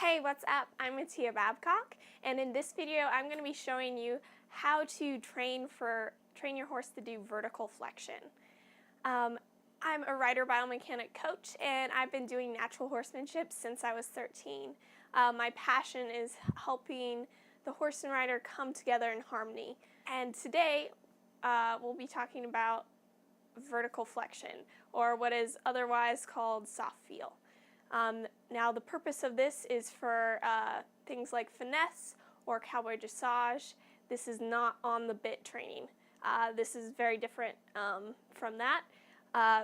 Hey, what's up? I'm Matea Babcock, and in this video I'm going to be showing you how to train your horse to do vertical flexion. I'm a rider biomechanic coach, and I've been doing natural horsemanship since I was 13. My passion is helping the horse and rider come together in harmony. And today we'll be talking about vertical flexion, or what is otherwise called soft feel. Now the purpose of this is for things like finesse or cowboy dressage. This is not on the bit training. This is very different from that.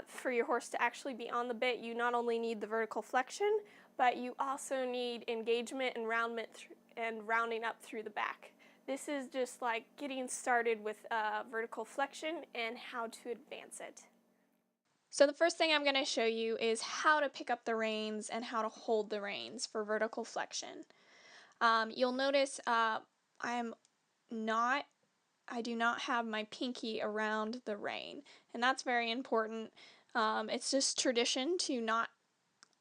For your horse to actually be on the bit, you not only need the vertical flexion, but you also need engagement and rounding up through the back. This is just like getting started with vertical flexion and how to advance it. So the first thing I'm going to show you is how to pick up the reins and how to hold the reins for vertical flexion. You'll notice I do not have my pinky around the rein, and that's very important. It's just tradition to not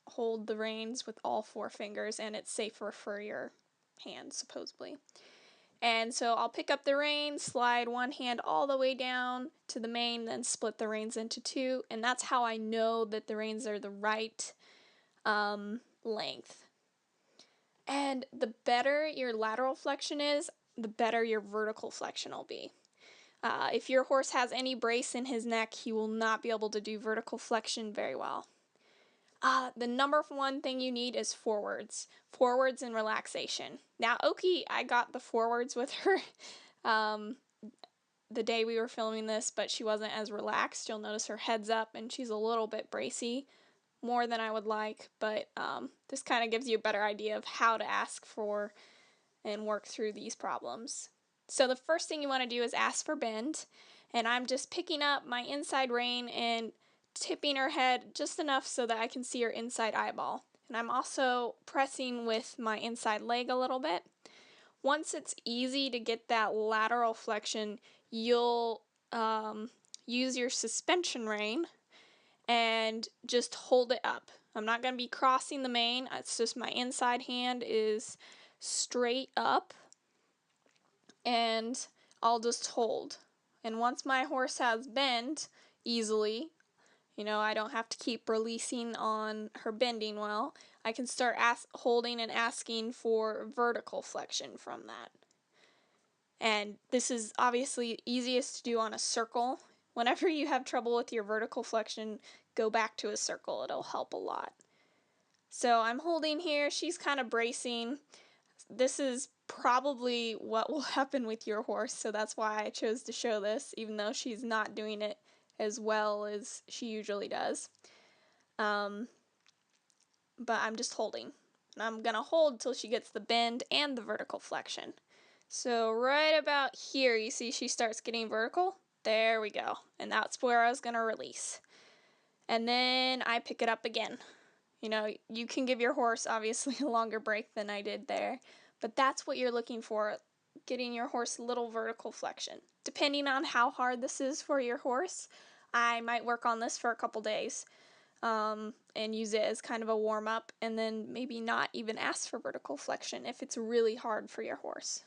hold the reins with all four fingers, and it's safer for your hands, supposedly. And so I'll pick up the reins, slide one hand all the way down to the mane, then split the reins into two, and that's how I know that the reins are the right length. And the better your lateral flexion is, the better your vertical flexion will be. If your horse has any brace in his neck, he will not be able to do vertical flexion very well. The number one thing you need is forwards and relaxation. Now, Oki, I got the forwards with her the day we were filming this, but she wasn't as relaxed. You'll notice her head's up and she's a little bit bracy, more than I would like, but this kind of gives you a better idea of how to ask for and work through these problems. So the first thing you want to do is ask for bend, and I'm just picking up my inside rein and tipping her head just enough so that I can see her inside eyeball. And I'm also pressing with my inside leg a little bit. Once it's easy to get that lateral flexion, you'll use your suspension rein and just hold it up. I'm not going to be crossing the mane. It's just my inside hand is straight up, and I'll just hold. And once my horse has bend easily, I don't have to keep releasing on her bending well, I can start holding and asking for vertical flexion from that. And this is obviously easiest to do on a circle. Whenever you have trouble with your vertical flexion, go back to a circle. It'll help a lot. So I'm holding here. She's kind of bracing. This is probably what will happen with your horse, so that's why I chose to show this, even though she's not doing it as well as she usually does. But I'm just holding. And I'm going to hold till she gets the bend and the vertical flexion. So right about here, you see she starts getting vertical. There we go. And that's where I was going to release. And then I pick it up again. You can give your horse, obviously, a longer break than I did there. But that's what you're looking for, getting your horse a little vertical flexion. Depending on how hard this is for your horse, I might work on this for a couple days and use it as kind of a warm-up, and then maybe not even ask for vertical flexion if it's really hard for your horse.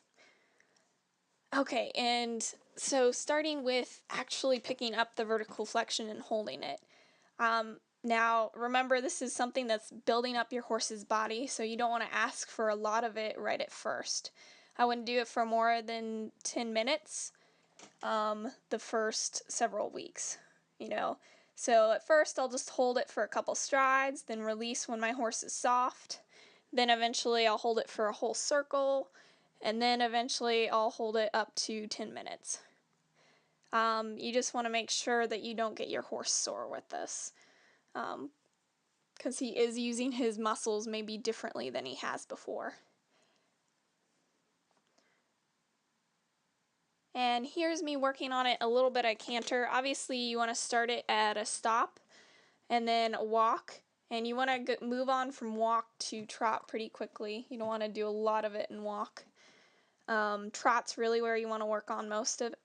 Okay, and so starting with actually picking up the vertical flexion and holding it. Now, remember, this is something that's building up your horse's body, so you don't want to ask for a lot of it right at first. I wouldn't do it for more than 10 minutes the first several weeks, So at first, I'll just hold it for a couple strides, then release when my horse is soft. Then eventually, I'll hold it for a whole circle, and then eventually, I'll hold it up to 10 minutes. You just want to make sure that you don't get your horse sore with this, because he is using his muscles maybe differently than he has before. And here's me working on it a little bit at canter. Obviously, you want to start it at a stop and then walk, and you want to move on from walk to trot pretty quickly. You don't want to do a lot of it in walk. Trot's really where you want to work on most of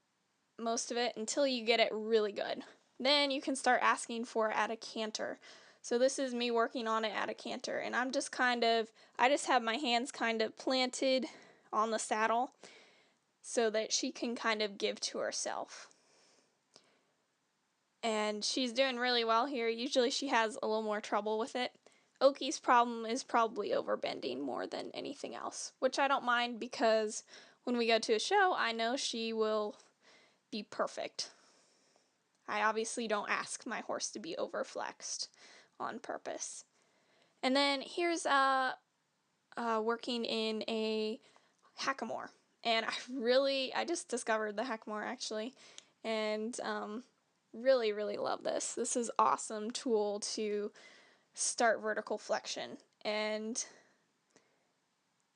it until you get it really good. Then you can start asking for it at a canter. So this is me working on it at a canter, and I just have my hands kind of planted on the saddle so that she can kind of give to herself. And she's doing really well here. Usually she has a little more trouble with it. Oki's problem is probably overbending more than anything else, which I don't mind because when we go to a show, I know she will be perfect. I obviously don't ask my horse to be overflexed on purpose. And then here's working in a Hackamore. And I just discovered the Hackamore actually, and really, really love this. This is awesome tool to start vertical flexion, and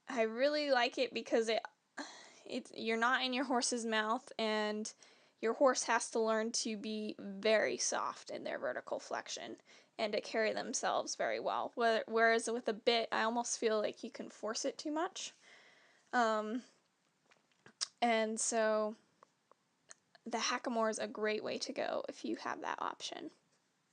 I really like it because you're not in your horse's mouth, and your horse has to learn to be very soft in their vertical flexion and to carry themselves very well. Whereas with a bit, I almost feel like you can force it too much. And so the Hackamore is a great way to go if you have that option.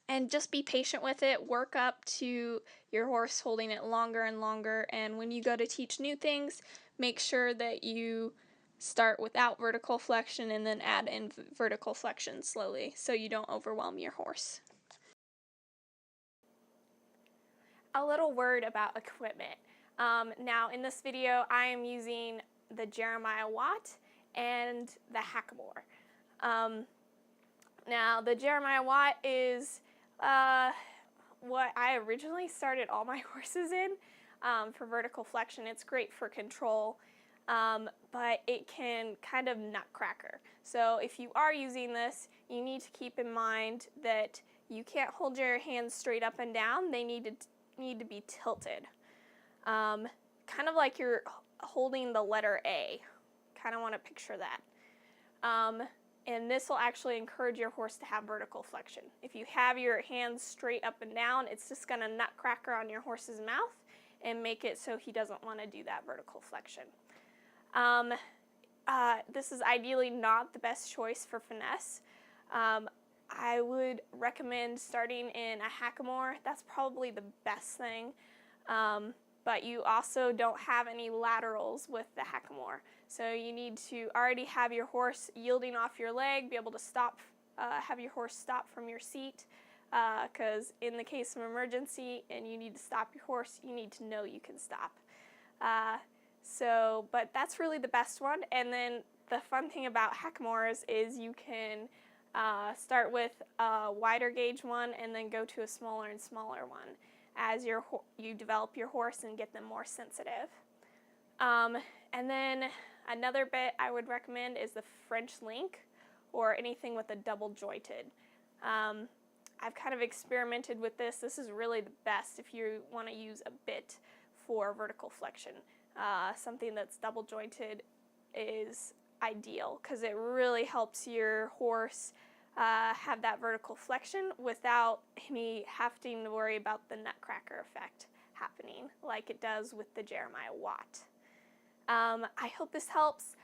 And just be patient with it. Work up to your horse holding it longer and longer. And when you go to teach new things, make sure that you start without vertical flexion and then add in vertical flexion slowly so you don't overwhelm your horse. A little word about equipment. Now in this video I am using the Jeremiah Watt and the Hackamore. Now the Jeremiah Watt is what I originally started all my horses in for vertical flexion. It's great for control, but it can kind of nutcracker. So if you are using this, you need to keep in mind that you can't hold your hands straight up and down. They need to be tilted. Kind of like you're holding the letter A. Kind of want to picture that. And this will actually encourage your horse to have vertical flexion. If you have your hands straight up and down, it's just going to nutcracker on your horse's mouth and make it so he doesn't want to do that vertical flexion. This is ideally not the best choice for finesse. I would recommend starting in a Hackamore. That's probably the best thing. But you also don't have any laterals with the Hackamore. So you need to already have your horse yielding off your leg, be able to stop, have your horse stop from your seat, because in the case of emergency and you need to stop your horse, you need to know you can stop. But that's really the best one. And then the fun thing about Hackamores is you can start with a wider gauge one and then go to a smaller and smaller one as you develop your horse and get them more sensitive. And then another bit I would recommend is the French link or anything with a double jointed. I've kind of experimented with this. This is really the best if you want to use a bit for vertical flexion. Something that's double jointed is ideal because it really helps your horse have that vertical flexion without any having to worry about the nutcracker effect happening like it does with the Jeremiah Watt. I hope this helps.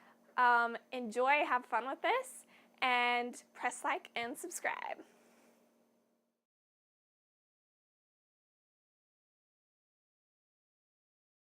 Enjoy, have fun with this, and press like and subscribe.